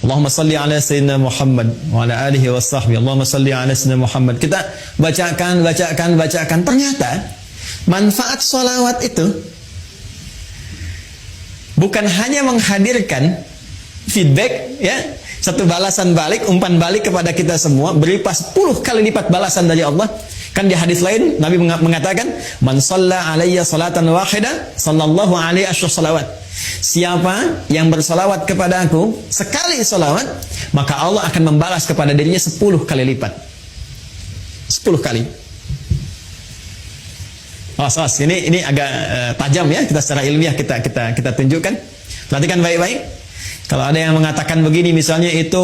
Allahumma salli ala sayyidina Muhammad wa ala alihi wa sahbihi. Allahumma salli ala sayyidina Muhammad. Kita bacakan. Ternyata manfaat sholawat itu bukan hanya menghadirkan feedback, ya, satu balasan balik, umpan balik kepada kita semua, berlipat 10 kali lipat balasan dari Allah. Kan di hadis lain Nabi mengatakan, "Man shalla alayya salatan wahida, sallallahu alaihi asyra salawat." Siapa yang bersalawat kepada aku sekali salawat, maka Allah akan membalas kepada dirinya 10 kali lipat. 10 kali. Ini agak tajam ya, kita secara ilmiah kita tunjukkan. Perhatikan baik-baik. Kalau ada yang mengatakan begini, misalnya itu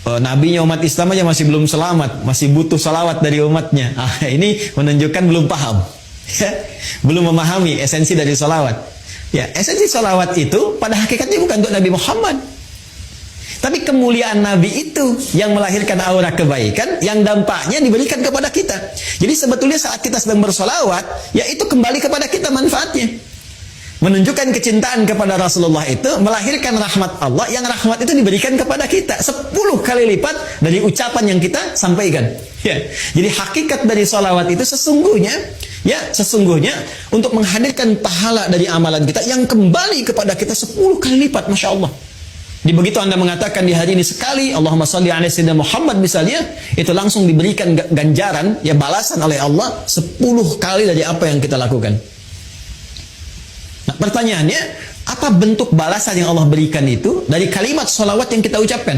nabinya umat Islam aja masih belum selamat, masih butuh salawat dari umatnya. Ini menunjukkan belum paham, ya, belum memahami esensi dari salawat. Ya, esensi salawat itu pada hakikatnya bukan untuk Nabi Muhammad, tapi kemuliaan Nabi itu yang melahirkan aura kebaikan yang dampaknya diberikan kepada kita. Jadi sebetulnya saat kita sedang bersolawat, ya itu kembali kepada kita manfaatnya. Menunjukkan kecintaan kepada Rasulullah itu melahirkan rahmat Allah, yang rahmat itu diberikan kepada kita 10 kali lipat dari ucapan yang kita sampaikan. Ya. Jadi hakikat dari solawat itu sesungguhnya untuk menghadirkan pahala dari amalan kita yang kembali kepada kita 10 kali lipat, Masya Allah. Di begitu Anda mengatakan di hari ini sekali Allahumma shalli ala sayyidina Muhammad misalnya, itu langsung diberikan ganjaran, ya, balasan oleh Allah 10 kali dari apa yang kita lakukan. Nah, pertanyaannya, apa bentuk balasan yang Allah berikan itu dari kalimat sholawat yang kita ucapkan?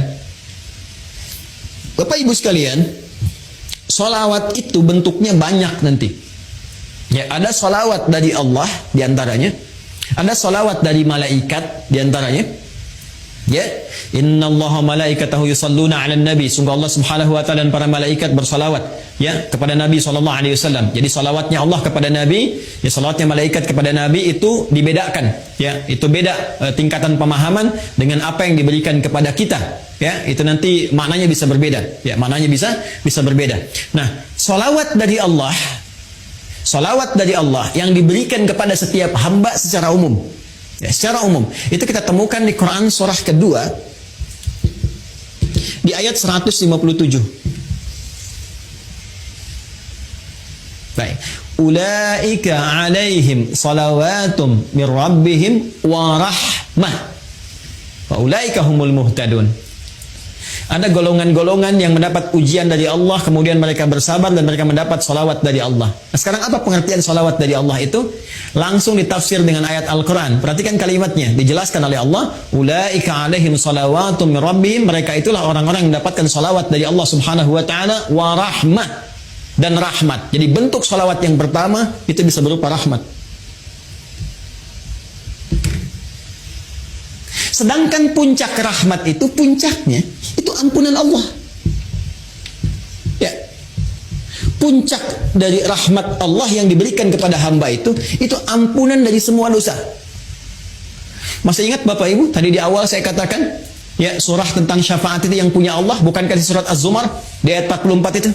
Bapak Ibu sekalian, sholawat itu bentuknya banyak nanti. Ya, ada sholawat dari Allah diantaranya, ada sholawat dari malaikat diantaranya. Ya, innallaha malaikatahu yusalluna 'alan nabi. Sungguh Allah Subhanahu wa taala dan para malaikat bersalawat, ya, kepada Nabi sallallahu alaihi wasallam. Jadi salawatnya Allah kepada Nabi, ya, salawatnya malaikat kepada Nabi itu dibedakan, ya. Itu beda tingkatan pemahaman dengan apa yang diberikan kepada kita, ya. Itu nanti maknanya bisa berbeda, ya, maknanya bisa berbeda. Nah, salawat dari Allah yang diberikan kepada setiap hamba secara umum. Ya, secara umum itu kita temukan di Quran surah kedua di ayat 157. Baik. Ulaika alaihim salawatum mir rabbihim wa rahmah wa ulaika humul muhtadun. Ada golongan-golongan yang mendapat ujian dari Allah, kemudian mereka bersabar dan mereka mendapat salawat dari Allah. Nah, sekarang apa pengertian salawat dari Allah itu? Langsung ditafsir dengan ayat Al-Quran. Perhatikan kalimatnya, dijelaskan oleh Allah, ulaika alaihim salawatum min rabbihim. Mereka itulah orang-orang yang mendapatkan salawat dari Allah Subhanahu wa ta'ala, wa rahmah, dan rahmat. Jadi bentuk salawat yang pertama itu bisa berupa rahmat. Sedangkan puncak rahmat itu, puncaknya itu ampunan Allah. Ya. Puncak dari rahmat Allah yang diberikan kepada hamba itu ampunan dari semua dosa. Masih ingat Bapak Ibu, tadi di awal saya katakan, ya, surah tentang syafaat itu yang punya Allah, bukankah di surat Az-Zumar di ayat 44 itu?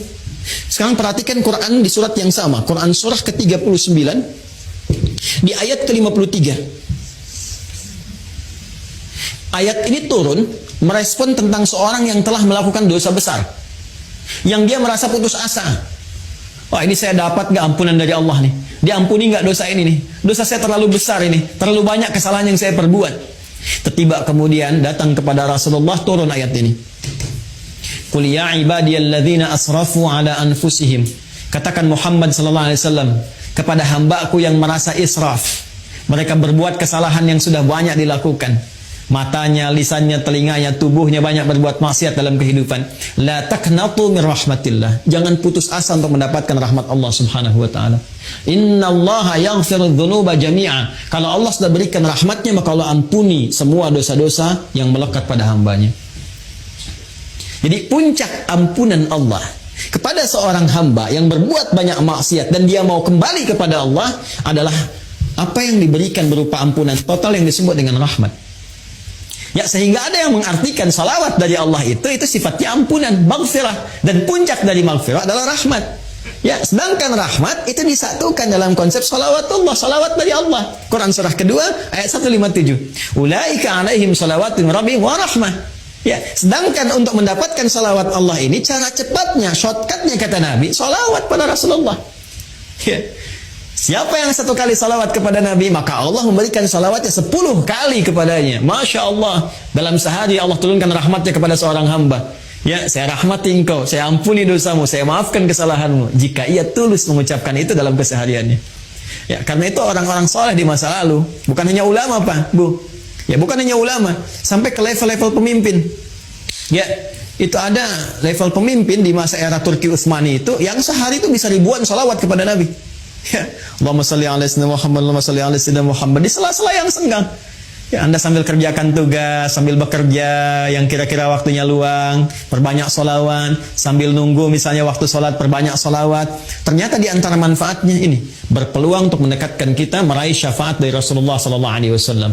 Sekarang perhatikan Quran di surat yang sama, Quran surah ke-39 di ayat ke-53. Ayat ini turun merespon tentang seorang yang telah melakukan dosa besar, yang dia merasa putus asa. Wah, ini saya dapat gak ampunan dari Allah nih? Diampuni gak dosa ini nih? Dosa saya terlalu besar ini, terlalu banyak kesalahan yang saya perbuat. Tiba kemudian datang kepada Rasulullah turun ayat ini. Qul ya ibadiyalladzina asrafu ala anfusihim. Katakan Muhammad sallallahu alaihi wasallam kepada hamba-Ku yang merasa israf. Mereka berbuat kesalahan yang sudah banyak dilakukan. Matanya, lisannya, telinganya, tubuhnya banyak berbuat maksiat dalam kehidupan. La taqnatu min rahmatillah. Jangan putus asa untuk mendapatkan rahmat Allah Subhanahu wa taala. Innallaha yaghfiru dzunuba jami'a. Kalau Allah sudah berikan rahmatnya, maka Allah ampuni semua dosa-dosa yang melekat pada hambanya. Jadi puncak ampunan Allah kepada seorang hamba yang berbuat banyak maksiat dan dia mau kembali kepada Allah adalah apa yang diberikan berupa ampunan total yang disebut dengan rahmat. Ya, sehingga ada yang mengartikan salawat dari Allah itu sifatnya ampunan, maghfirah, dan puncak dari maghfirah adalah rahmat. Ya, sedangkan rahmat itu disatukan dalam konsep salawatullah, salawat dari Allah. Quran surah kedua ayat 157. Ulaika alaihim salawatun rabbihim wa rahmah. Ya, sedangkan untuk mendapatkan salawat Allah ini cara cepatnya, shortcutnya kata Nabi, salawat pada Rasulullah. Ya. Siapa yang satu kali salawat kepada Nabi, maka Allah memberikan salawatnya 10 kali kepadanya. Masya Allah, dalam sehari Allah turunkan rahmatnya kepada seorang hamba. Ya, saya rahmati engkau, saya ampuni dosamu, saya maafkan kesalahanmu. Jika ia tulus mengucapkan itu dalam kesehariannya. Ya, karena itu orang-orang soleh di masa lalu, bukan hanya ulama Pak, Bu. Ya, bukan hanya ulama, sampai ke level-level pemimpin. Ya, itu ada level pemimpin di masa era Turki Utsmani itu yang sehari itu bisa ribuan salawat kepada Nabi. Ya, Allahumma shalli ala sayyidina Muhammad, Allahumma shalli ala sayyidina Muhammad di sela-sela yang senggang. Ya, Anda sambil kerjakan tugas, sambil bekerja yang kira-kira waktunya luang, perbanyak salawat, sambil nunggu misalnya waktu sholat, perbanyak salawat. Ternyata di antara manfaatnya ini berpeluang untuk mendekatkan kita meraih syafaat dari Rasulullah sallallahu alaihi wasallam.